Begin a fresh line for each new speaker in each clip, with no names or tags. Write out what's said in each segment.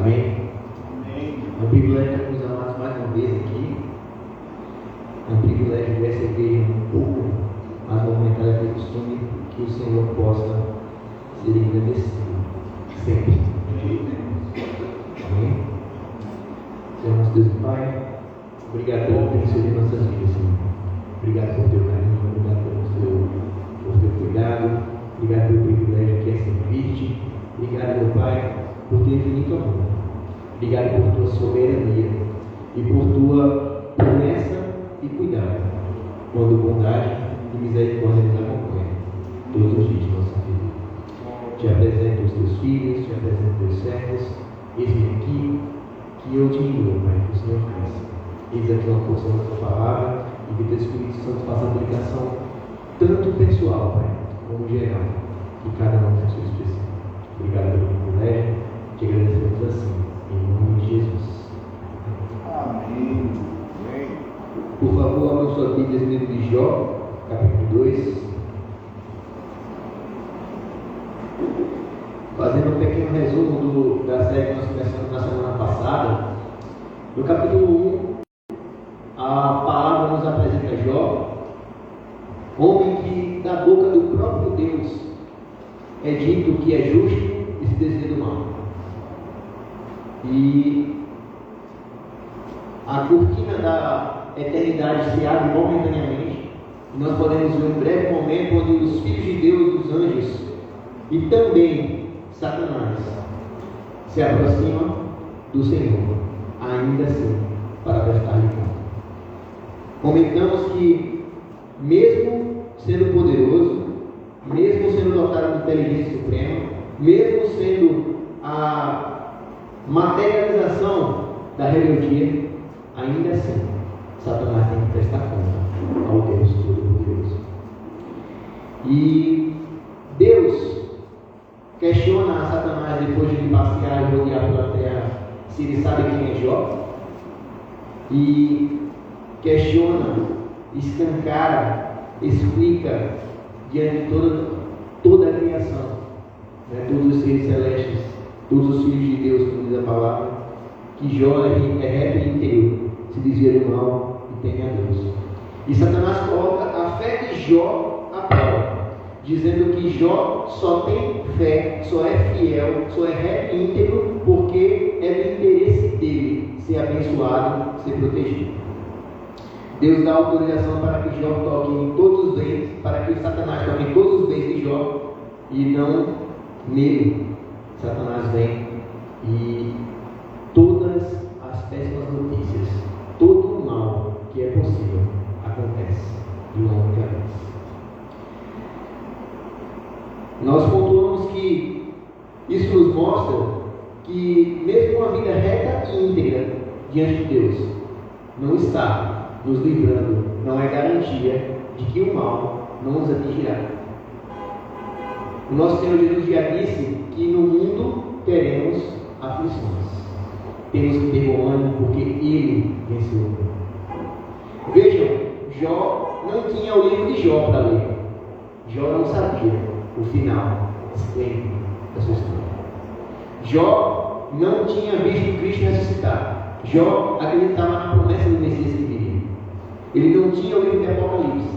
Amém? É um privilégio estar com os amados mais uma vez aqui. É um privilégio ver essa igreja um pouco mais movimentada que costume, que o Senhor possa ser engrandecido sempre. Amém? Senhor nosso Deus e Pai, obrigado por ter recebido nossas vidas, Senhor. Obrigado por teu carinho, obrigado por teu cuidado, obrigado pelo privilégio que é servir-te. Obrigado, meu Pai, por teu infinito amor. Obrigado por tua soberania e por tua promessa e cuidado, quando bondade e misericórdia nos acompanham todos os dias de nossa vida. Te apresento os teus filhos, te apresento os teus servos. Eis-me aqui, que eu diminua, Pai, que o Senhor cresça. Eis aqui uma porção da tua palavra e que teu Espírito Santo faça aplicação tanto pessoal, Pai, como geral, que cada um tem sua especial. Obrigado pelo privilégio, te agradecemos assim, em nome de Jesus.
Amém.
Por favor, abra sua Bíblia no livro de Jó, capítulo 2. Fazendo um pequeno resumo da série que nós começamos na semana passada. No capítulo 1, a palavra nos apresenta Jó, homem que da boca do próprio Deus é dito que é justo e se desvia do mal. E a cortina da eternidade se abre momentaneamente, e nós podemos ver um breve momento onde os filhos de Deus, os anjos, e também Satanás se aproximam do Senhor, ainda assim, para prestar-lhe conta. Comentamos que, mesmo sendo poderoso, mesmo sendo dotado de inteligência suprema, mesmo sendo a materialização da rebeldia, ainda assim, Satanás tem que prestar conta ao Deus Todo-Poderoso. E Deus questiona a Satanás depois de ele passear e rodear pela terra, se ele sabe quem é Jó, e questiona, escancara, explica diante de toda a criação, né, todos os seres celestes, todos os filhos de Deus, como diz a palavra, que Jó é reto e inteiro, se desvia do mal e teme a Deus. E Satanás coloca a fé de Jó à prova, dizendo que Jó só tem fé, só é fiel, só é reto e íntegro porque é do interesse dele ser abençoado, ser protegido. Deus dá autorização para que Jó toque em todos os bens, para que Satanás toque em todos os bens de Jó e não nele. Satanás vem e todas as péssimas notícias, todo o mal que é possível acontece de uma única vez. Nós pontuamos que isso nos mostra que mesmo uma vida reta e íntegra diante de Deus não está nos livrando, não é garantia de que o mal não nos atingirá. O nosso Senhor Jesus já disse que no mundo teremos aflições. Temos que ter bom ânimo porque Ele venceu o mundo. Vejam, Jó não tinha o livro de Jó para ler. Jó não sabia o final esplêndido da sua história. Jó não tinha visto Cristo ressuscitar. Jó acreditava na promessa do Messias que viria. Ele não tinha o livro de Apocalipse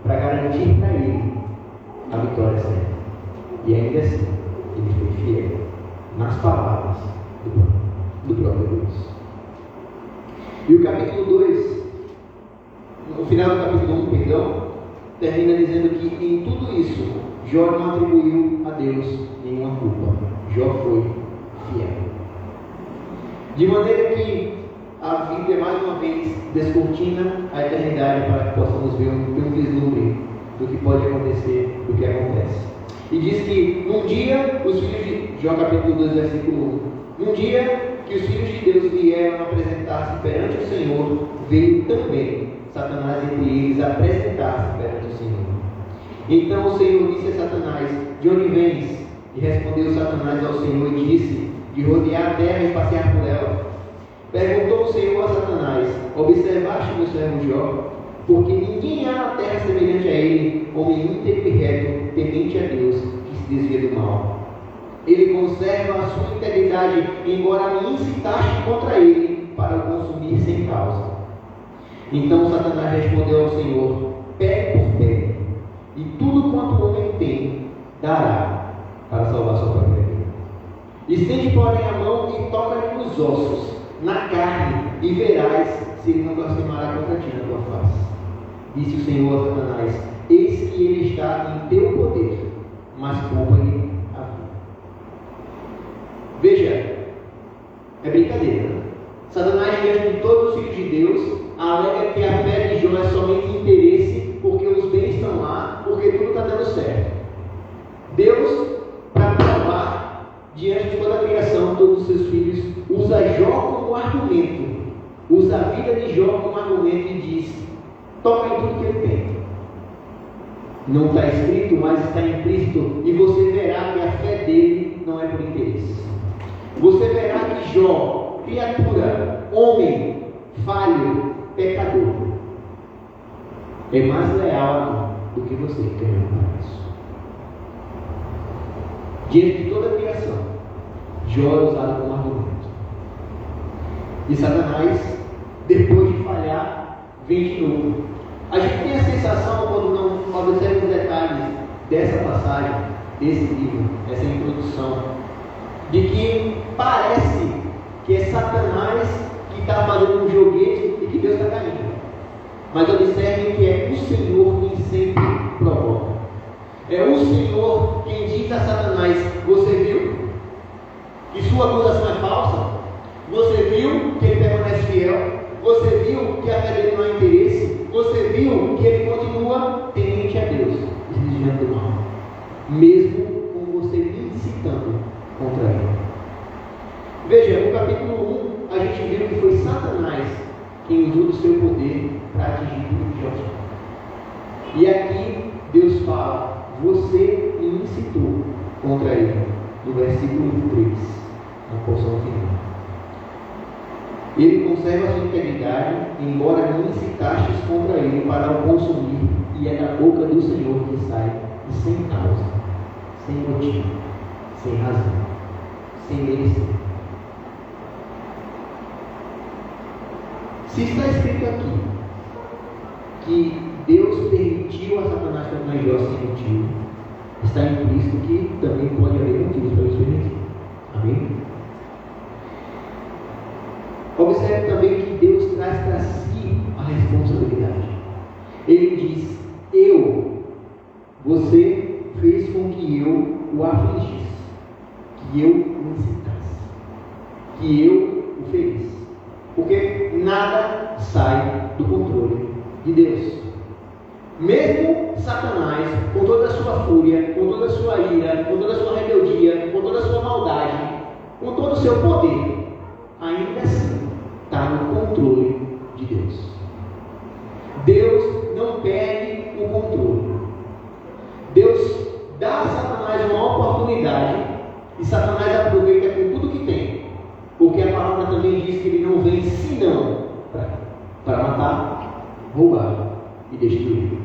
para garantir para ele a vitória certa. E ainda assim, ele foi fiel nas palavras do próprio Deus. E o capítulo 2, no final do capítulo 1, termina dizendo que em tudo isso, Jó não atribuiu a Deus nenhuma culpa. Jó foi fiel. De maneira que a Bíblia, mais uma vez, descortina a eternidade para que possamos ver um vislumbre do que pode acontecer, do que acontece. E diz que num dia, os filhos de Jó, capítulo 2, versículo 1, num dia que os filhos de Deus vieram apresentar-se perante o Senhor, veio também Satanás entre eles apresentar-se perante o Senhor. Então o Senhor disse a Satanás: de onde vens? E respondeu Satanás ao Senhor e disse: de rodear a terra e passear por ela. Perguntou o Senhor a Satanás: observaste meu servo Jó? Porque ninguém há na terra semelhante a ele, homem íntegro e reto, temente a Deus, que se desvia do mal. Ele conserva a sua integridade, embora me incitaste contra ele para o consumir sem causa. Então Satanás respondeu ao Senhor, pé por pé, e tudo quanto o homem tem, dará para salvar sua própria vida. Estende, porém, a mão e toca-lhe nos ossos, na carne, e verás se ele não blasfemará contra ti na tua face. Disse o Senhor a Satanás, eis que ele está em teu poder, mas poupa-lhe a vida. Veja, é brincadeira, né? Satanás, diante de todos os filhos de Deus, alega que a fé de Jó é somente interesse, porque os bens estão lá, porque tudo está dando certo. Deus, para provar, diante de toda a criação, todos os seus filhos, usa Jó como argumento, usa a vida de Jó como argumento e diz, toca em tudo que ele tem. Não está escrito, mas está implícito, e você verá que a fé dele não é por interesse. Você verá que Jó, criatura, homem, falho, pecador, é mais leal do que você, que é isso. Diante de toda a criação, Jó é usado como argumento. E Satanás, depois de falhar, vem de novo. A gente tem a sensação, quando não observa os detalhes dessa passagem, desse livro, dessa introdução, de que parece que é Satanás que está fazendo um joguete e que Deus está caindo. Mas observem que é o Senhor quem sempre provoca. É o Senhor quem diz a Satanás, você viu que sua acusação é falsa? Você viu que ele permanece fiel? Você viu que a fé dele não é interesse? Você viu que ele continua temente a Deus, desviando do mal, mesmo com você me incitando contra ele. Veja, no capítulo 1, a gente viu que foi Satanás quem usou do seu poder para atingir tudo que Jó. E aqui Deus fala, você me incitou contra ele, no versículo 3, na porção final. Ele conserva a sua integridade, embora me incitastes contra ele para o consumir, e é da boca do Senhor que sai, e sem causa, sem motivo, sem razão, sem merecer. Se está escrito aqui que Deus permitiu a Satanás contra Jó sem motivo, está implícito que também pode haver motivos para isso permitir. Amém? Observe também que Deus traz para si a responsabilidade. Ele diz, você fez com que eu o afligisse, que eu o incitasse, que eu o ferisse. Porque nada sai do controle de Deus. Mesmo Satanás, com toda a sua fúria, com toda a sua ira, com toda a sua rebeldia, com toda a sua maldade, com todo o seu poder, ainda assim está no controle de Deus. Deus não perde o controle. Deus dá a Satanás uma oportunidade e Satanás aproveita com tudo que tem, porque a palavra também diz que ele não vem senão para matar, roubar e destruir.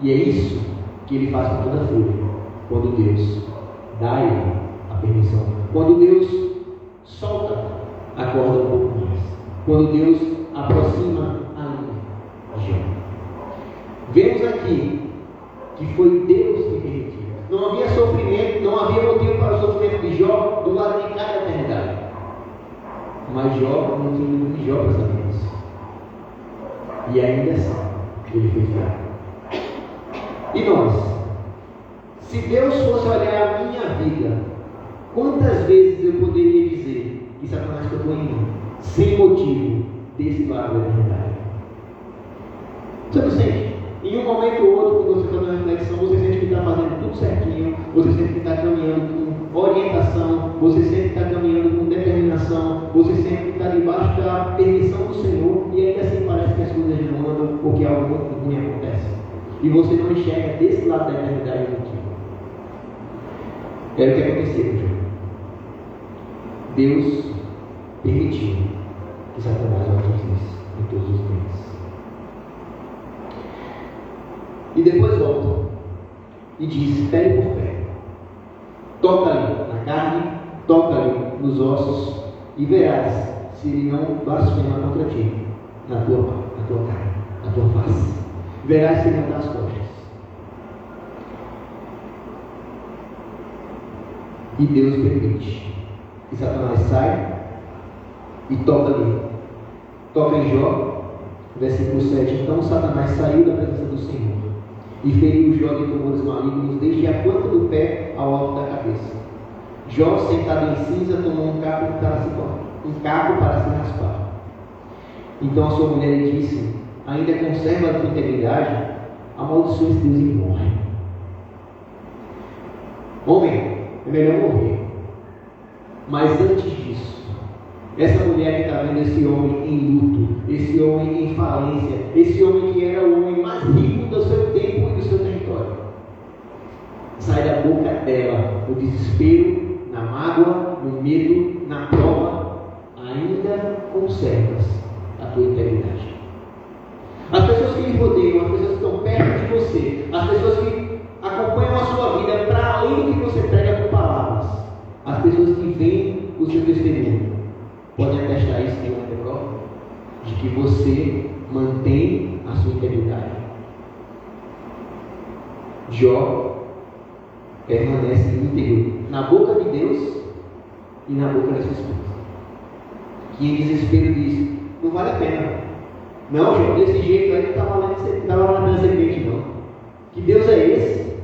E é isso que ele faz com toda a fúria, quando Deus dá a ele a permissão, quando Deus solta a corda um pouco mais, quando Deus aproxima a linha. Vemos aqui que foi Deus que permitiu. Não havia sofrimento, não havia motivo para o sofrimento de Jó do lado de cada eternidade. Mas Jó não tinha livro de Jó para saber isso. E ainda assim, ele foi fiel. E nós? Se Deus fosse olhar a minha vida, quantas vezes eu poderia dizer que Satanás tocou em mim, sem motivo, desse lado da eternidade? Você não sente? Em um momento ou outro, quando você faz uma reflexão, você sente que está fazendo tudo certinho, você sente que está caminhando com orientação, você sente que está caminhando com determinação, você sente que está debaixo da permissão do Senhor, e ainda assim parece que as coisas não andam porque algo muito ruim acontece. E você não enxerga desse lado da eternidade contigo. Era o que aconteceu, João. Deus permitiu que Satanás o atingisse em todos os tempos. E depois volta e diz, pé por pé, toca ali na nos ossos e verás se ele não blasfema contra ti, na tua cara, na tua face. Verás se ele não dá as costas. E Deus permite que Satanás saia e toca ali. Toca em Jó, versículo 7. Então Satanás saiu da presença do Senhor e feriu Jó de tumores malignos desde a planta do pé ao alto da cabeça. Jó, sentado em cinza, tomou um caco para se raspar. Então a sua mulher lhe disse: ainda conserva a tua integridade? Amaldiçoa esse Deus e morre. Homem, é melhor morrer. Mas antes disso, essa mulher que está vendo esse homem em luto, esse homem em falência, esse homem que era o homem mais rico do seu tempo e do seu território, sai da boca dela o desespero, na mágoa, no medo, na prova: ainda conservas a tua integridade. As pessoas que lhe rodeiam, as pessoas que estão perto de você, as pessoas que acompanham a sua vida para além do que você prega com palavras, as pessoas que veem o seu testemunho, podem atestar isso em uma prova de que você mantém a sua integridade. Jó permanece íntegro na boca de Deus e na boca da sua esposa, que em desespero diz: não vale a pena. Não, Jó, desse jeito aí não está valendo serpente, não. Que Deus é esse?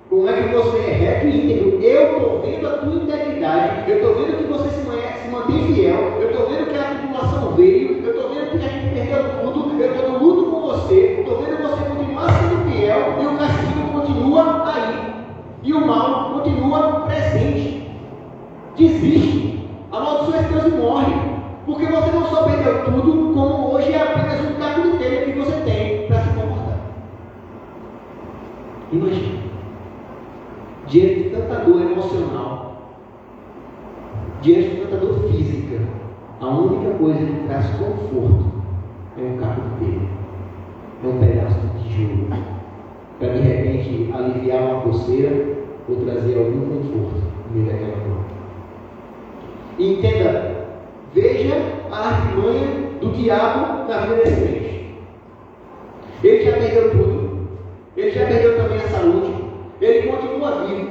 Como é que você é reto e íntegro? Eu estou vendo a tua integridade, eu estou vendo que você se mantém fiel, eu estou vendo que a tribulação veio, eu estou vendo que a gente perdeu tudo, eu estou no luto com você, estou vendo você continuar sendo fiel e o castigo continua aí. E o mal continua presente. Desiste. Amaldiçoa esse Deus e morre. Porque você não só perdeu tudo, como hoje é apenas um caco de telha que você tem para se comportar. Imagina. Diante de tanta dor emocional, diante de tanta dor física, a única coisa que traz conforto é um caco de telha. É um pedaço de tijolo. Para de repente aliviar uma coceira ou trazer algum conforto no meio daquela dor. E entenda, veja a artimanha do diabo na vida desse crente. Ele já perdeu tudo, ele já perdeu também a saúde, ele continua vivo.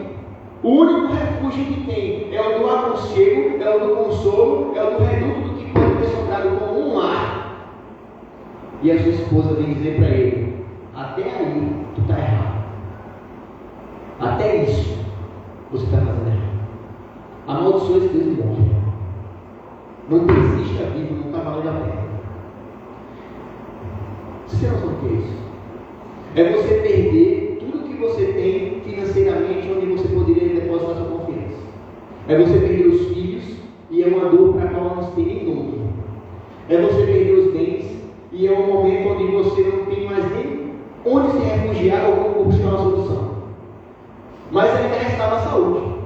O único refúgio que tem é o do aconchego, é o do consolo, é o do reduto do que pode ter sobrado como um lar. E a sua esposa vem dizer para ele: até aí tu está errado. Até isso você está fazendo errado. Amaldiçoa esse Deus e morre. Não desista vivo, não está valendo a pena. Você não sabe o que é isso? É você perder tudo que você tem financeiramente, onde você poderia depositar sua confiança. É você perder os filhos, e é uma dor para a qual não se tem nem nome. É você perder os bens, e é um momento onde você não tem mais nem onde se refugiar ou como buscar uma solução. Mas ainda restava a saúde.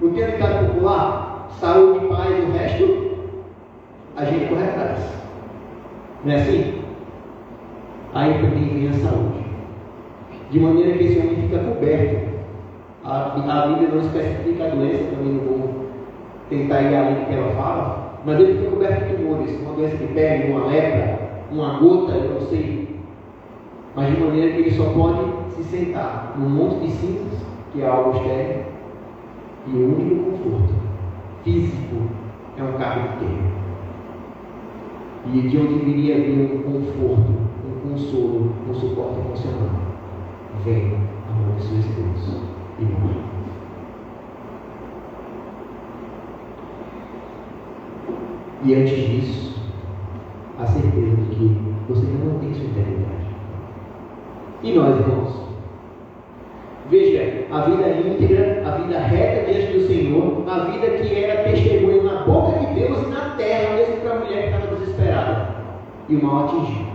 Não tem ditado popular? Saúde, paz, o resto a gente corre atrás. Não é assim? Aí também vem a saúde. De maneira que esse homem fica coberto. A Bíblia não especifica a doença, também não vou tentar ir além do que ela fala, mas ele fica coberto de tumores, uma doença de pele, uma lepra, uma gota, eu não sei. Mas de maneira que ele só pode se sentar num monte de cinzas, que é algo estéril, e o único conforto físico é um carro de telha. E de onde viria vir um conforto, um consolo, um suporte emocional? Vem a mão de sua esposa e morre. E antes disso, a certeza de que você não tem sua integridade. E nós, irmãos? Veja, a vida íntegra, a vida reta diante do Senhor, a vida que era testemunho na boca de Deus e na terra, mesmo para a mulher que estava desesperada. E o mal atingiu.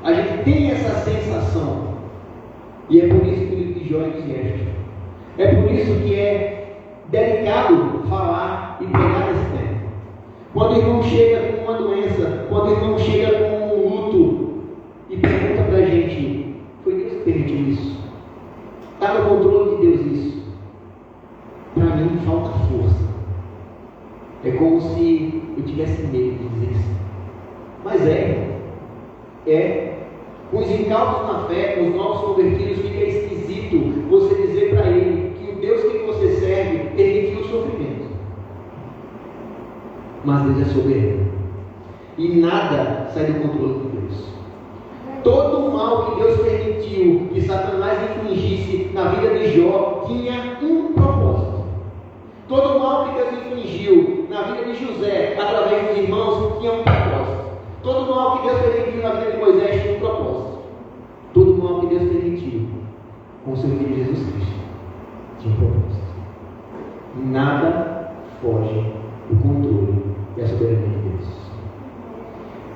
A gente tem essa sensação, e é por isso que o livro de Jó é digeste. É por isso que é delicado falar e pegar nesse tema. Quando o irmão chega com uma doença, quando o irmão chega com um luto e pergunta para a gente: foi Deus que permitiu isso? Está no controle de Deus isso? Para mim falta força. que eu tivesse medo de dizer sim. Mas com os incautos na fé, com os novos convertidos, fica esquisito você dizer para ele que o Deus que você serve permitiu o sofrimento. Mas Deus é soberano. E nada sai do controle de Deus. Todo o mal que Deus permitiu que Satanás infligisse na vida de Jó tinha um propósito. Todo o mal que Deus infligiu na vida de José, através dos irmãos, tinha um propósito. Todo o mal que Deus permitiu na vida de Moisés tinha um propósito. Todo o mal que Deus permitiu com o seu Filho Jesus Cristo tinha um propósito. Nada foge do controle e a soberania de Deus.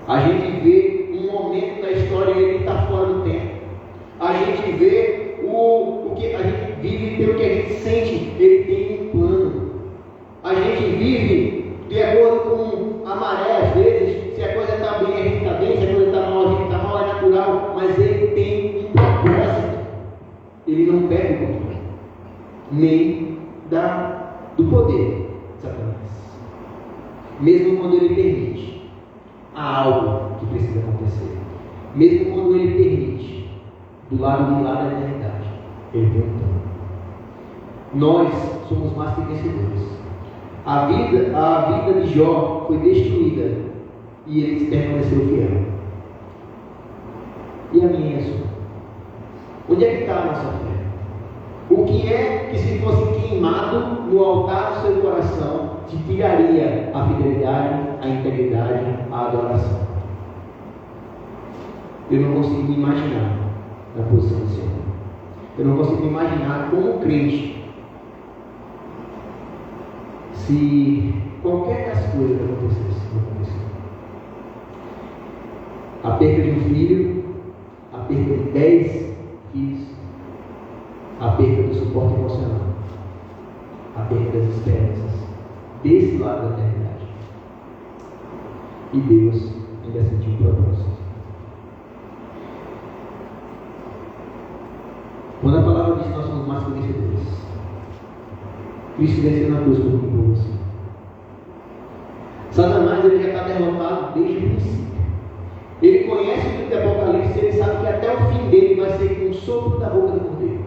A gente vê um momento da história e ele está fora do tempo. A gente vê o que a gente vive pelo que a gente sente, ele tem um plano. A gente vive de acordo com a maré, às vezes, se a coisa está bem, a gente está bem, se a coisa está mal, a gente está mal, é natural, mas ele tem um propósito. Ele não perde o controle, nem do poder de Satanás. Mesmo quando ele permite, há algo que precisa acontecer. Mesmo quando ele permite, do lado de lá da eternidade, ele tem um plano. Nós somos mais que vencedores. A vida de Jó foi destruída e ele permaneceu fiel. E a minha e a sua? Onde é que está a nossa fé? O que é que, se fosse queimado no altar do seu coração, te tiraria a fidelidade, a integridade, a adoração? Eu não consigo me imaginar na posição do Senhor. Eu não consigo me imaginar como crente se qualquer das coisas acontecesse. A perda de um filho, a perda de 10 filhos, a perda do suporte emocional, a perda das esperanças, desse lado da eternidade. E Deus ainda sentiu um propósito. Quando a palavra diz que nós somos mais que vencedores, Cristo venceu na cruz por mim e por você. Satanás ele já está derrotado desde o princípio. Ele conhece o livro de Apocalipse, ele sabe que até o fim dele vai ser com o sopro da boca do Cordeiro.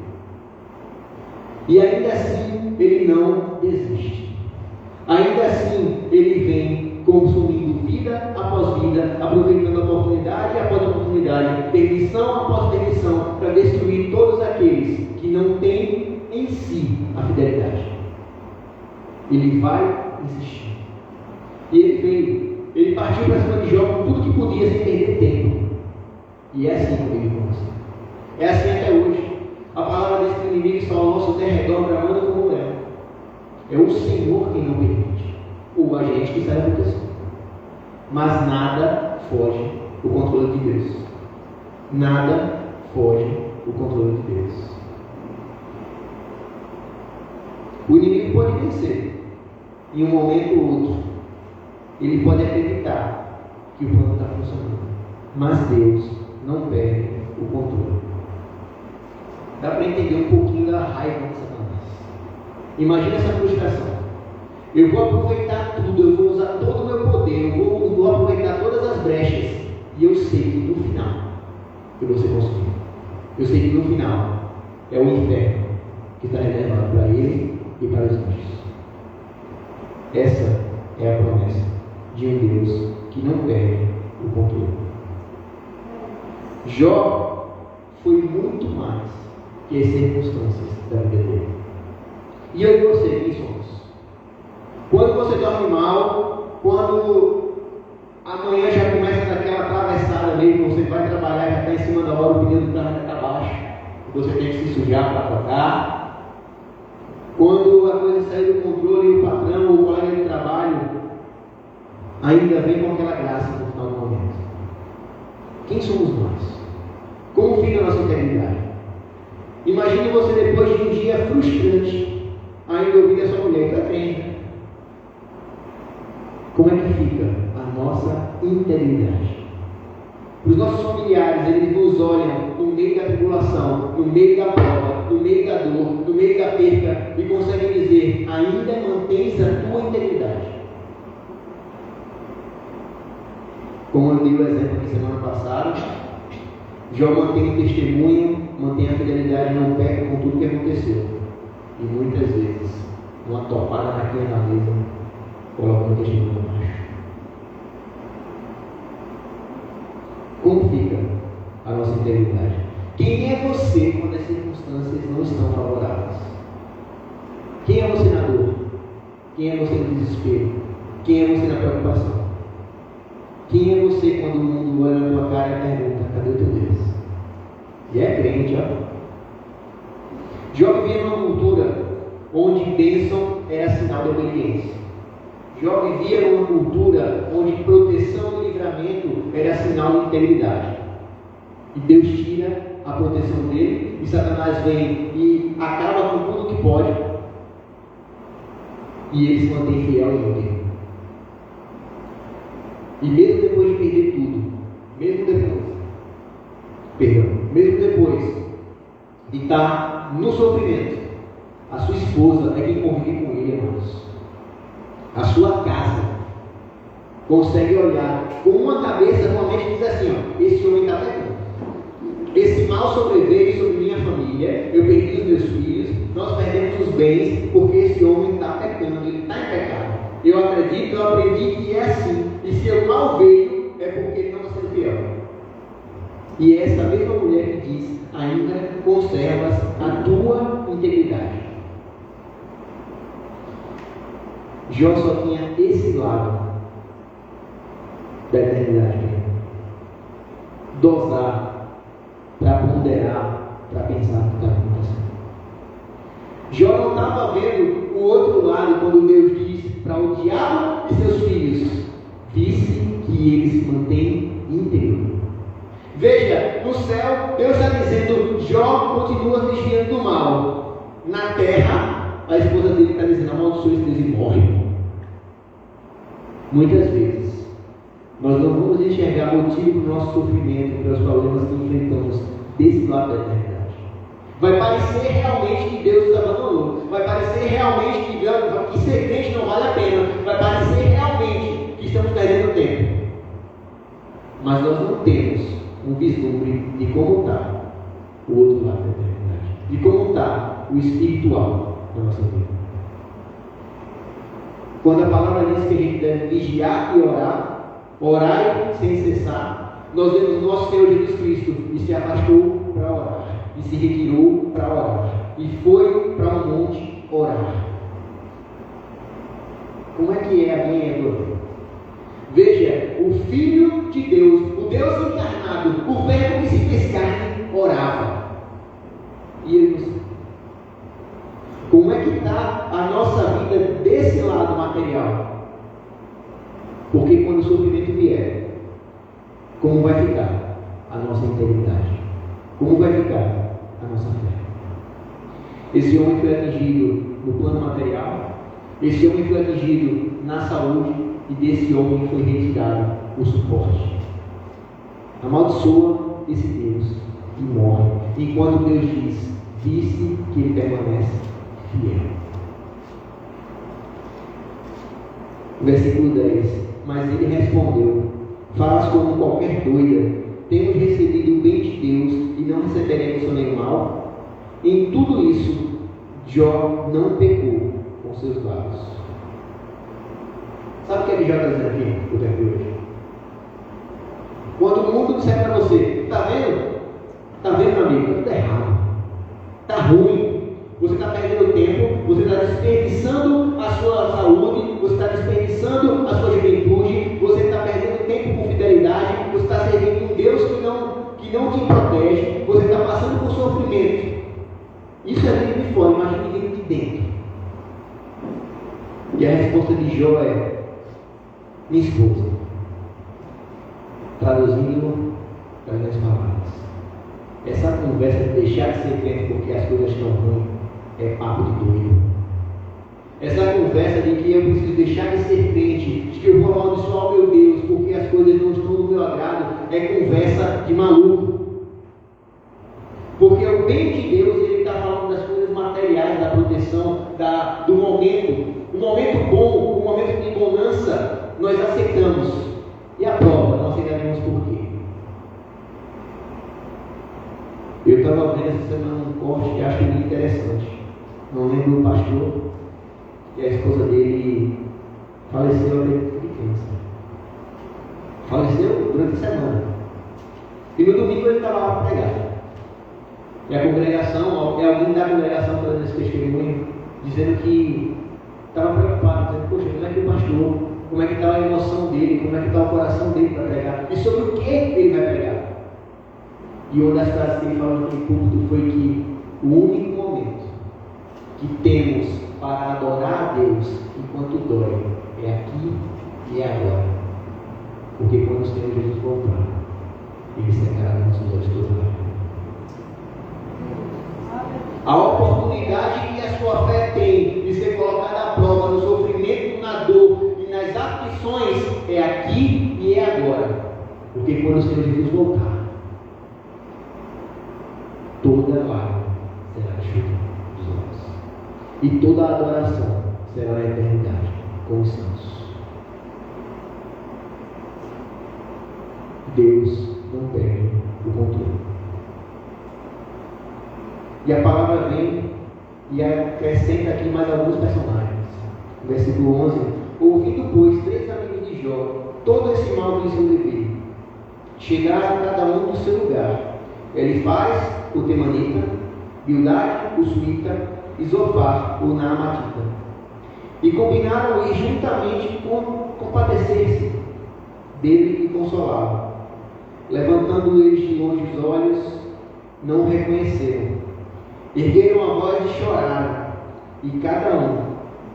E ainda assim ele não desiste. Ainda assim ele vem consumindo vida após vida, aproveitando oportunidade após oportunidade, permissão após permissão, para destruir todos aqueles que não têm em si a fidelidade. Ele vai insistir. E ele veio. Ele partiu para cima de Jó com tudo que podia sem perder tempo. E é assim comigo com você. É assim até hoje. A palavra desse inimigo está ao nosso derredor, bramando como leão. É o Senhor quem não permite. Ou a gente que sai da proteção. Mas nada foge do controle de Deus. Nada foge do controle de Deus. O inimigo pode vencer em um momento ou outro. Ele pode acreditar que o plano está funcionando, mas Deus não perde o controle. Dá para entender um pouquinho da raiva de Satanás. Imagina essa frustração. Eu vou aproveitar tudo, eu vou usar todo o meu poder, eu vou aproveitar todas as brechas, e eu sei que no final eu vou ser consumido. Eu sei que no final é o inferno que está reservado para ele e para os anjos. Essa é a promessa de um Deus que não perde o controle. Jó foi muito mais que as circunstâncias da vida dele. E eu e você, quem somos? Quando você dorme mal, quando amanhã já começa daquela atravessada mesmo, você vai trabalhar, já está em cima da hora, o pneu do carro está abaixo, você tem que se sujar para tocar. Quando a coisa sai do controle e o patrão ou o colega de trabalho ainda vem com aquela graça no final do momento. Quem somos nós? Como fica a nossa eternidade? Imagine você depois de um dia frustrante, ainda ouvir a sua mulher que está crente. Como é que fica a nossa integridade? Os nossos familiares, eles nos olham no meio da tribulação, no meio da prova, no meio da dor, no meio da perda, e conseguem dizer: ainda mantens a tua integridade. Como eu dei o exemplo aqui semana passada, Jó mantém o testemunho, mantém a fidelidade, não peca com tudo que aconteceu. E muitas vezes, uma topada na quinha da mesa, coloca o testemunho abaixo. Como fica a nossa integridade? Quem é você quando as circunstâncias não estão favoráveis? Quem é você na dor? Quem é você no desespero? Quem é você na preocupação? Quem é você quando o mundo olha na tua cara e pergunta: cadê o teu Deus? E é crente, ó. Jó vivia numa cultura onde bênção era sinal de obediência. Jó vivia numa cultura onde proteção e livramento era sinal de integridade. E Deus tira a proteção dele, e Satanás vem e acaba com tudo que pode, e ele se mantém fiel e íntegro. E mesmo depois de perder tudo, mesmo depois de estar no sofrimento, a sua esposa é quem convive com ele, irmãos. A sua casa consegue olhar com uma cabeça, uma mente, e diz assim: ó, esse homem está pecando. Esse mal sobreveio sobre minha família, eu perdi os meus filhos, nós perdemos os bens, porque esse homem está pecando, ele está em pecado. Eu aprendi que é assim. E se o mal veio, é porque ele não está sendo fiel. E é essa mesma mulher que diz: ainda conservas a tua integridade. Jó só tinha esse lado da eternidade. Dosar, para ponderar, para pensar o que está acontecendo. Jó não estava vendo o outro lado quando Deus diz para o diabo e seus filhos: disse que ele se mantém íntegro. Veja, no céu, Deus está dizendo: Jó continua desviando do mal. Na terra, a esposa dele está dizendo: amaldiçoe esse Deus e morre. Muitas vezes, nós não vamos enxergar motivo do nosso sofrimento, pelos problemas que enfrentamos desse lado da eternidade. Vai parecer realmente que Deus nos abandonou. Vai parecer realmente que ser crente não vale a pena. Vai parecer realmente que estamos perdendo tempo. Mas nós não temos um vislumbre de como está o outro lado da eternidade, de como está o espiritual da nossa vida. Quando a palavra diz que a gente deve vigiar e orar sem cessar, nós vemos o nosso Senhor Jesus Cristo e se afastou para orar, e se retirou para orar, e foi para um monte orar. Como é que é a minha dor? Veja, o Filho de Deus, o Deus encarnado, o Verbo que se fez carne, orava. E ele, como é que está a nossa vida desse lado material? Porque quando o sofrimento vier, como vai ficar a nossa integridade? Como vai ficar a nossa fé? Esse homem foi atingido no plano material, esse homem foi atingido na saúde, e desse homem foi retirado o suporte. Amaldiçoa esse Deus e morre, enquanto Deus disse que ele permanece fiel. Versículo 10: mas ele respondeu: falas como qualquer doida, temos recebido o bem de Deus e não receberemos o nenhum mal? Em tudo isso, Jó não pecou com seus lábios. Sabe o que Jó está dizendo aqui, o tempo de hoje? Quando o mundo disser para você: está vendo? Está vendo, meu amigo? Está tudo errado. Está ruim. Você está perdendo tempo, você está desperdiçando a sua saúde, você está desperdiçando a sua juventude, você está perdendo tempo com fidelidade, você está servindo um Deus que não te protege, você está passando por sofrimento. Isso é vindo de fora, imagina vindo de dentro. E a resposta de Jó é: minha esposa. Traduzindo para as minhas palavras, essa conversa de deixar de ser crente porque as coisas estão ruins é papo de doido. Essa conversa de que eu preciso deixar de ser crente, de que eu vou amaldiçoar o meu Deus porque as coisas não estão do meu agrado, é conversa de maluco. Porque o bem de Deus, ele está falando das coisas materiais, da proteção, do momento. O momento bom, o momento de bonança, nós aceitamos. E a prova, não aceitamos estava vendo essa semana um corte que acho muito interessante. Não lembro o pastor, e a esposa dele faleceu de câncer. Faleceu durante a semana. E no domingo ele estava lá para pregar. E a congregação, alguém da congregação trazendo esse testemunho, dizendo que estava preocupado, dizendo, poxa, como é que o pastor, como é que está a emoção dele, como é que está o coração dele para pregar, e sobre o que ele vai pregar. E uma das frases que ele falou naquele púlpito foi que o único momento que temos para adorar a Deus enquanto dói é aqui e é agora. Porque quando o Senhor Jesus voltar, Ele secará nossos olhos toda a vida. A oportunidade que a sua fé tem de ser colocada à prova no sofrimento, na dor e nas aflições é aqui e é agora. Porque quando o Senhor Jesus voltar, toda lágrima será enxuta dos olhos. E toda adoração será na eternidade com os santos. Deus não perde o controle. E a palavra vem e acrescenta aqui mais alguns personagens. Versículo 11. Ouvindo, pois, 3 amigos de Jó todo esse mal que lhes sobreveio, chegaram cada um do seu lugar. Elifaz, o temanita, Bildade, o suíta, e Zofar, o naamatita. E combinaram ir juntamente compadecer-se dele e consolá-lo. Levantando eles de longe os olhos, não o reconheceram. Ergueram a voz e choraram, e cada um,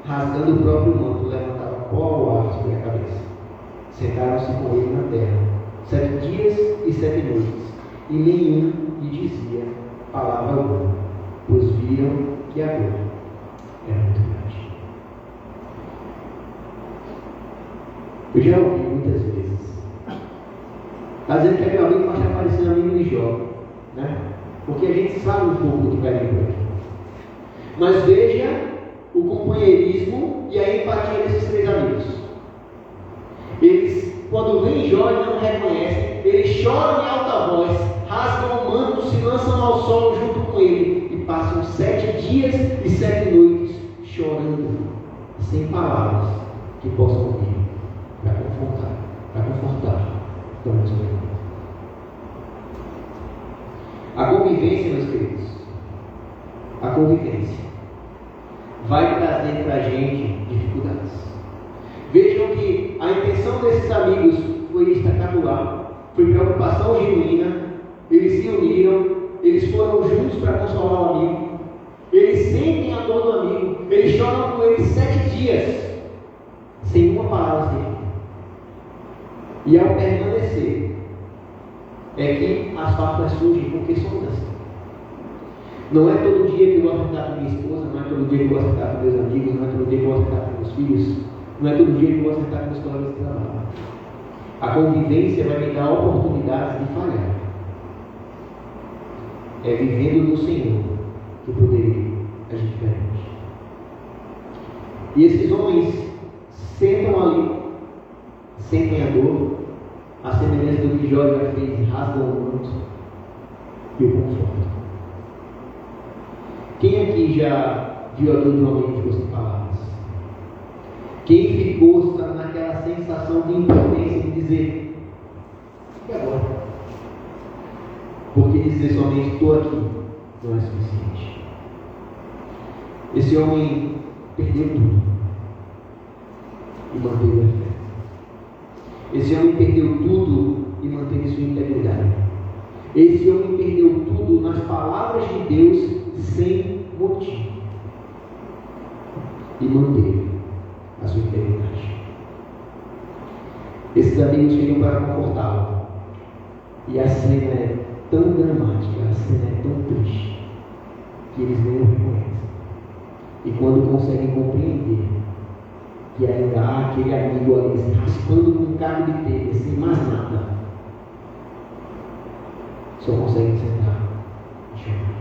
rasgando o próprio manto, levantava pó ao ar sobre a cabeça. Sentaram-se com ele na terra, 7 dias e 7 noites, e nenhum lhe dizia palavra alguma, pois viram que a dor era muito grande. Eu já ouvi muitas vezes, está dizendo que é meu amigo, mas está parecendo amigo de Jó, né? Porque a gente sabe um pouco do que vai vir por aqui. Mas veja o companheirismo e a empatia desses 3 amigos. Eles, quando vem Jó e não reconhecem, eles choram em alta voz, rasgam o manto, se lançam ao solo junto com ele e passam 7 dias e 7 noites chorando, sem palavras que possam ouvir, para confortar durante o momento. A convivência, meus queridos, a convivência vai trazer para a gente dificuldades. Vejam que a intenção desses amigos foi espetacular, foi preocupação genuína, eles se uniram, eles foram juntos para consolar o amigo, eles sentem a dor do amigo, eles choram com ele 7 dias, sem uma palavra sequer. E ao permanecer, é que as farpas surgem porque somos assim. Não é todo dia que eu gosto de estar com minha esposa, não é todo dia que eu gosto de estar com meus amigos, não é todo dia que eu gosto de estar com meus filhos, não é todo dia que eu gosto de estar com meus colegas de trabalho. A convivência vai me dar oportunidades de falhar. É vivendo no Senhor que eu poderei agir diferente. E esses homens sentam ali, sentem a dor, a semelhança do que Jó já fez, rasgam o manto e o conforto. Quem aqui já viu a dor de um amigo que ficou sem palavras? Quem ficou naquela sensação de impotência de dizer, e agora? Porque dizer somente estou aqui não é suficiente. Esse homem perdeu tudo e manteve a fé. Esse homem perdeu tudo e manteve sua integridade. Esse homem perdeu tudo nas palavras de Deus sem motivo e manteve a sua integridade. Esses amigos chegam para confortá-lo e a cena é tão dramática, a cena é tão triste que eles nem o reconhecem. E quando conseguem compreender que ainda há aquele amigo ali se raspando com um cabo de telha, sem mais nada, só conseguem sentar e chorar.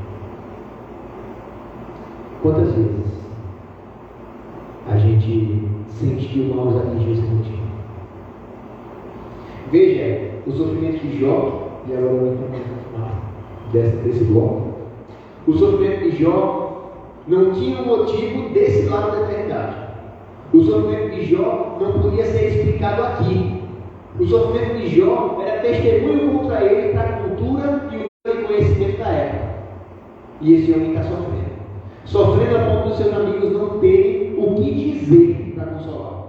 Quantas vezes a gente sentiu mal os atingidos sem motivo? Veja o sofrimento de Jó, e agora eu vou entrar desse bloco. O sofrimento de Jó não tinha um motivo desse lado da eternidade. O sofrimento de Jó não podia ser explicado aqui. O sofrimento de Jó era testemunho contra ele para a cultura e o conhecimento da época. E esse homem está sofrendo. Sofrendo a ponto dos seus amigos não terem o que dizer para consolar.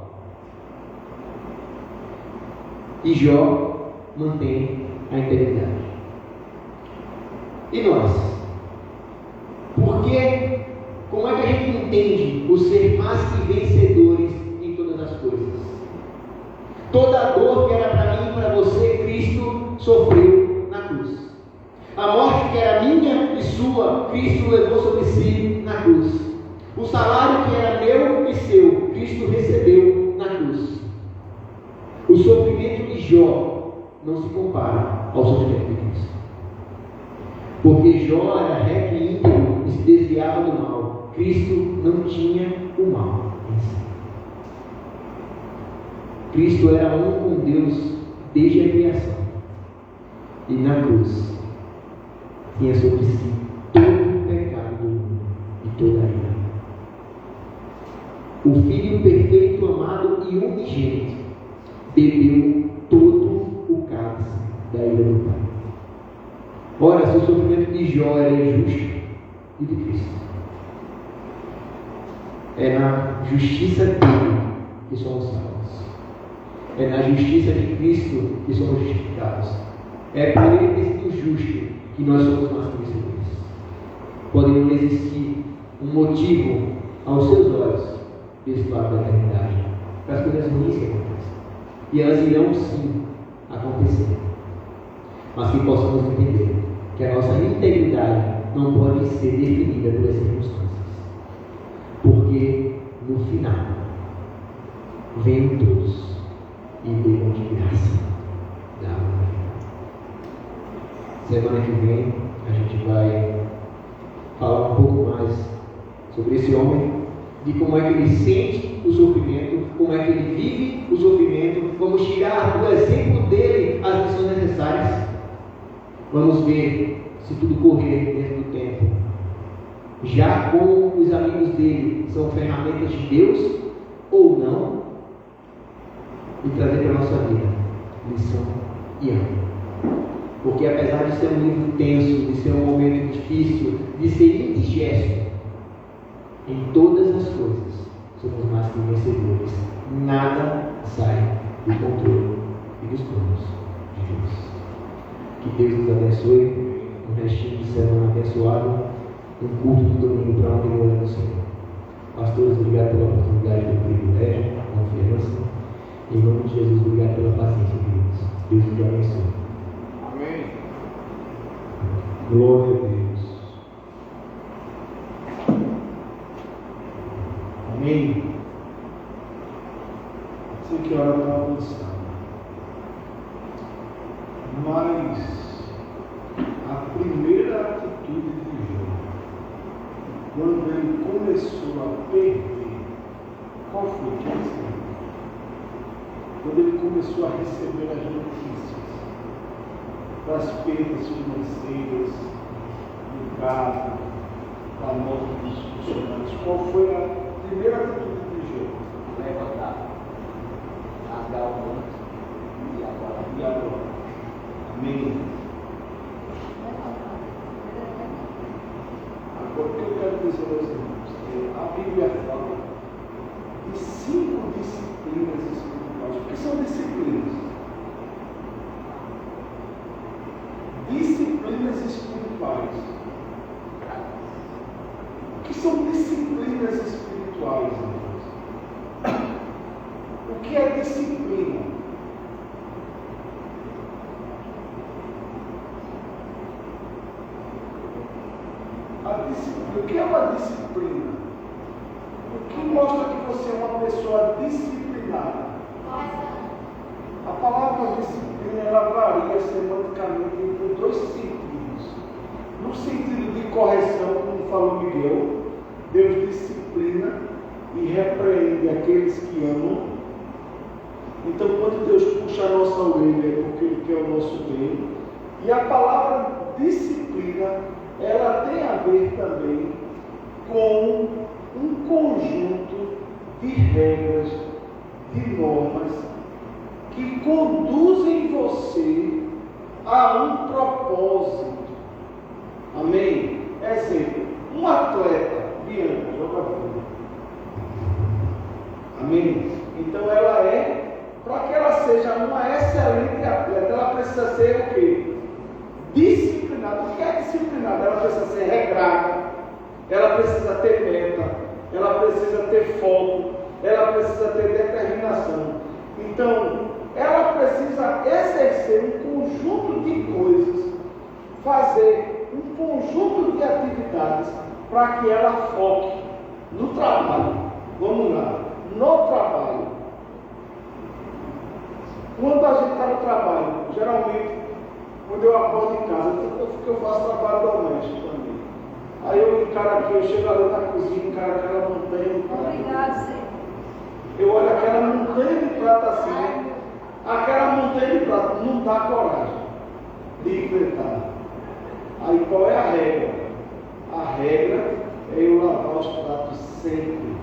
E Jó mantém a integridade. E nós? Por que? Como é que a gente entende o ser mais que vencedores em todas as coisas? Toda a dor que era para mim e para você, Cristo sofreu na cruz. A morte que era minha e sua, Cristo levou sobre si na cruz. O salário que era meu e seu, Cristo recebeu na cruz. O sofrimento de Jó não se compara ao sofrimento de Cristo. Porque Jó era reto e íntegro e se desviava do mal. Cristo não tinha o mal em si. Cristo era um com Deus desde a criação. E na cruz tinha sobre si todo o pecado do mundo e toda a ira. O Filho perfeito, amado e unigênito bebeu todo o cálice da ira do Pai. Ora, se o sofrimento de Jó era injusto, e de Cristo? É na justiça dele que somos salvos. É na justiça de Cristo que somos justificados. É por ele ter sido justo que nós somos mais que vencedores. Pode não existir um motivo aos seus olhos desse lado da eternidade para as coisas ruins que acontecem. E elas irão sim acontecer. Mas que possamos entender que a nossa integridade não pode ser definida pelas circunstâncias. Porque no final venham todos e bebam de graça da água da vida. Semana que vem a gente vai falar um pouco mais sobre esse homem, de como é que ele sente o sofrimento, como é que ele vive o sofrimento. Vamos tirar do exemplo dele as lições necessárias. Vamos ver se tudo correr dentro do tempo, já como os amigos dele são ferramentas de Deus ou não, e trazer para a nossa vida lição e ânimo. Porque apesar de ser um livro tenso, de ser um momento difícil, de ser indigesto, em todas as coisas somos mais que vencedores. Nada sai do controle e dos planos de Deus. Que Deus nos abençoe. Um restinho de semana abençoado. Um culto de domingo para onde glória do Senhor. Pastores, obrigado pela oportunidade, pelo privilégio, a confiança. Em nome de Jesus, obrigado pela paciência, queridos. Deus nos abençoe.
Amém.
Glória a Deus.
Amém. Sei que a hora está avançando. Mas a primeira atitude de Jó, quando ele começou a perder, qual foi que ele recebeu? Quando ele começou a receber as notícias das perdas financeiras, do gado, da morte dos funcionários, qual foi a primeira atitude de Jó?
Levantar, largar o mundo
E agora? Amém. Agora, o que eu quero dizer aos irmãos é a Bíblia fala de 5 disciplinas espirituais. O que são disciplinas? Disciplinas espirituais. O que são disciplinas espirituais, irmãos? O que é disciplina? O que é uma disciplina? O que mostra que você é uma pessoa disciplinada? A palavra disciplina ela varia semanticamente entre 2 sentidos. No sentido de correção, como falou Miguel, Deus disciplina e repreende aqueles que amam. Então, quando Deus puxa a nossa orelha é porque Ele quer o nosso bem. E a palavra disciplina ela tem a ver também com um conjunto de regras, de normas que conduzem você a um propósito. Amém? Exemplo, um atleta, Bianca, joga vôlei. Amém? Então ela para que ela seja uma excelente atleta, ela precisa ser o quê? Disciplinada. O que é disciplinada? Ela precisa ser regrada, ela precisa ter meta, ela precisa ter foco, ela precisa ter determinação. Então, ela precisa exercer um conjunto de coisas, fazer um conjunto de atividades para que ela foque no trabalho. Vamos lá, no trabalho. Quando a gente está no trabalho, geralmente, quando eu acordo em casa, eu faço trabalho doméstico também. Aí eu encaro aqui, eu chego ali na cozinha, encaro aquela montanha de prato.
Obrigado, Senhor.
Eu olho aquela montanha de prato assim, aquela montanha de prato não dá coragem de enfrentar. Aí qual é a regra? A regra é eu lavar os pratos sempre.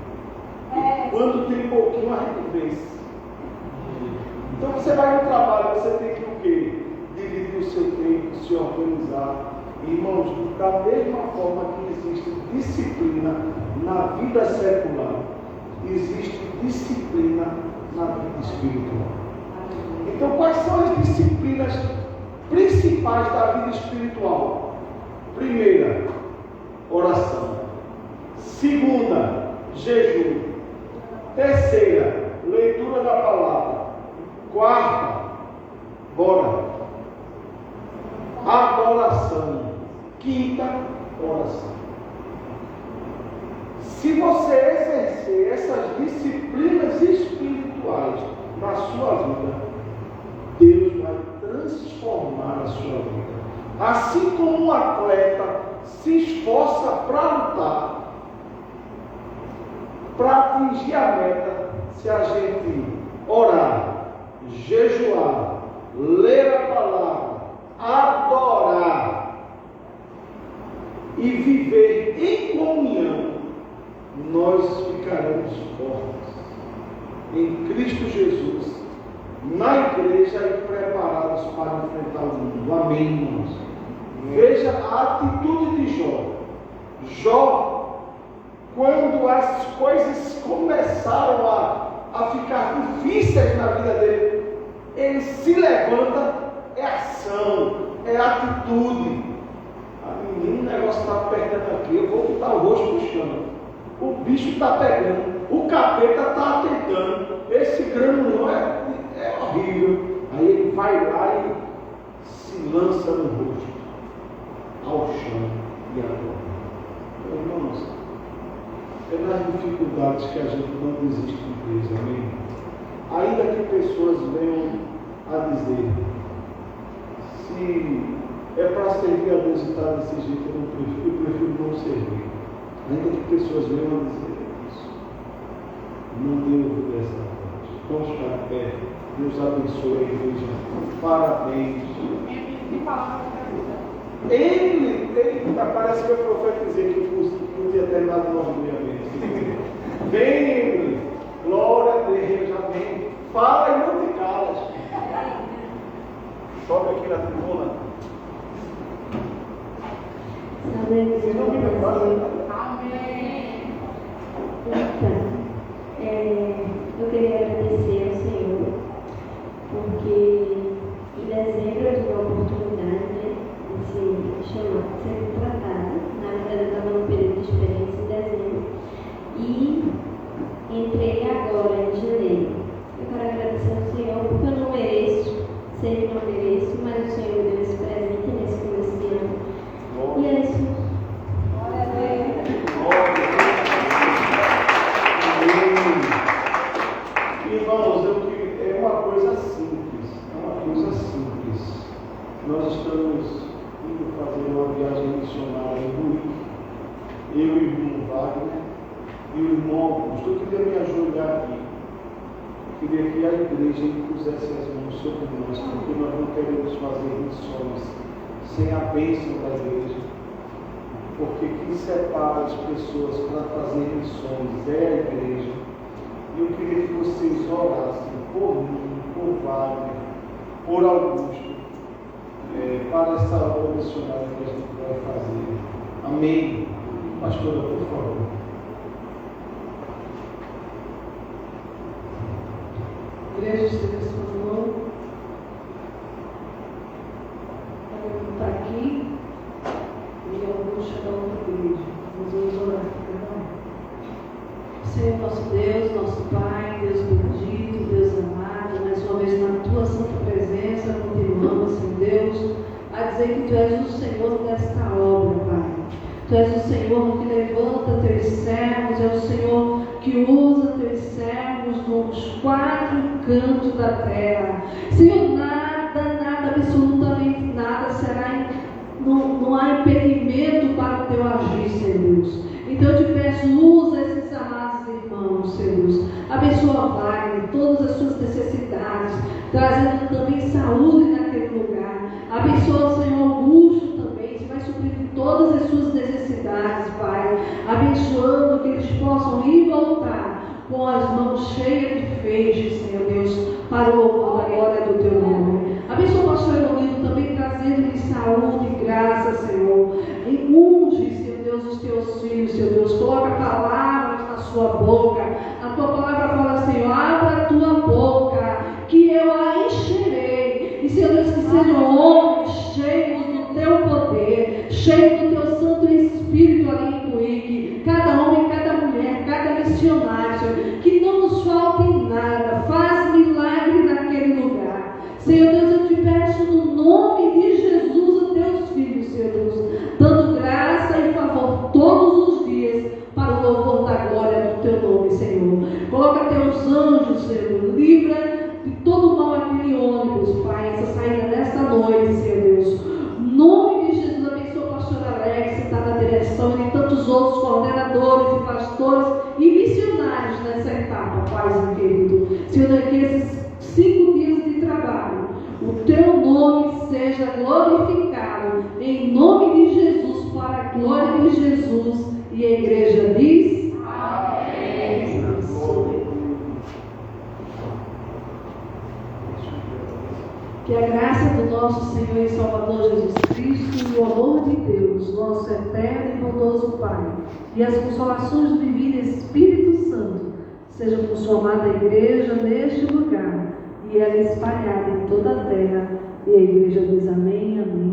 E quando tem pouquinho, a gente vence. Então você vai no trabalho, você tem que o quê? Dividir o seu tempo, se organizar. Irmãos, da mesma forma que existe disciplina na vida secular, existe disciplina na vida espiritual. Então, quais são as disciplinas principais da vida espiritual? Primeira, oração. Segunda, jejum. Terceira, leitura da palavra. Quarta, adoração. Quinta, oração. Se você exercer essas disciplinas espirituais na sua vida, Deus vai transformar a sua vida. Assim como um atleta se esforça para lutar, para atingir a meta, se a gente orar, jejuar, ler a palavra, adorar e viver em comunhão, nós ficaremos fortes em Cristo Jesus, na igreja e preparados para enfrentar o mundo. Amém, irmãos? Veja a atitude de Jó. Jó, quando as coisas começaram a ficar difíceis na vida dele, ele se levanta, é ação, é atitude. O negócio está apertando aqui, eu vou botar o rosto no chão. O bicho está pegando, o capeta está atentando, esse granulhão é horrível. Aí ele vai lá e se lança no rosto, ao chão e adora. Irmãos, é nas dificuldades que a gente não desiste de Deus, amém? Ainda que pessoas venham a dizer, se é para servir a Deus e está desse jeito, eu prefiro não servir. Ainda que pessoas venham a dizer isso, não dê ouvido a essa voz. Vamos ficar de pé. Deus abençoe a igreja. Parabéns. Ele parece que eu profetizei que podia ter dado nós meia-vez. Vem, glória a Deus, amém. Fala e não te calas. Sobe aqui na tribuna. Se não me lembrar,
amém.
Então, eu queria agradecer ao Senhor, porque em dezembro eu tive a oportunidade de ser tratada. Na verdade, eu estava no período de experiência em dezembro e entrei agora em janeiro. Eu quero agradecer ao Senhor, porque eu não mereço, sei que não mereço, mas o Senhor me deu esse presente nesse começo de ano. E é isso.
Glória a Deus.
Irmãos, é uma coisa simples. Nós estamos indo fazer uma viagem missionária em Buíque. Eu e o irmão Wagner e o irmão Augusto. Eu queria me ajoelhar aqui. Eu queria que a igreja pusesse as mãos sobre nós, porque nós não queremos fazer missões sem a bênção da igreja. porque quem separa as pessoas para fazer missões é a igreja. E eu queria que vocês orassem por mim, por Wagner, por Augusto, para essa obra missionária que a gente vai fazer. Amém? Pastora, por favor.
Igreja, estenda sua mão. Está aqui e Augusto da outra igreja. Nós vamos orar por cada um. Senhor, nosso Deus, nosso Pai, Deus bendito, Deus amado, mais uma vez na tua santa presença, continuamos, Senhor Deus, a dizer que tu és o Senhor desta obra, Pai. Tu és o Senhor que levanta teus servos, é o Senhor que usa teus servos nos 4 cantos da terra. Senhor, nada, absolutamente nada será, não há impedimento para o teu agir, Senhor Deus. Então eu te peço, usa esses amados irmãos, Senhor Deus. Abençoa Wagner, todas as suas necessidades, trazendo também saúde naquele lugar. Abençoa o Senhor Augusto também, que vai suprir todas as suas necessidades, Pai. Abençoando que eles possam ir e voltar com as mãos cheias de feixes, Senhor Deus, para o louvor da glória do teu nome. Abençoa o pastor Eloíno também, trazendo-lhe saúde e graça, Senhor. E unge, Senhor Deus, os teus filhos, Senhor Deus. Coloca palavras na sua boca. A tua palavra fala, Senhor, abra a tua boca, que eu a encherei. E, Senhor Deus, que sejam homens cheios do teu poder, cheios do teu Santo Espírito ali em Cuíque. Cada homem, cada mulher, cada missionário, Senhor, que não nos falte nada. Faz milagre naquele lugar. Senhor Deus, eu te peço no nome de Jesus a teus filhos, Senhor Deus, dando graça e favor todos os dias para o louvor da glória do teu nome, Senhor. Coloca teus anjos, Senhor, livra de todo mal aquele ônibus, Pai, essa saída nesta noite, Senhor Deus. No nome de Jesus, abençoa o pastor Alex, que está na direção, e tantos outros coordenadores e pastores e missionários nessa etapa, Pai querido. Senhor, que esses 5 dias de trabalho, o teu nome seja glorificado, em nome de Jesus, para a glória de Jesus. E a igreja diz: amém. Que a graça do nosso Senhor e Salvador Jesus Cristo e o amor de Deus, nosso eterno e bondoso Pai, e as consolações do Divino Espírito Santo sejam com sua amada igreja neste lugar e ela espalhada em toda a terra. E a igreja diz amém, amém.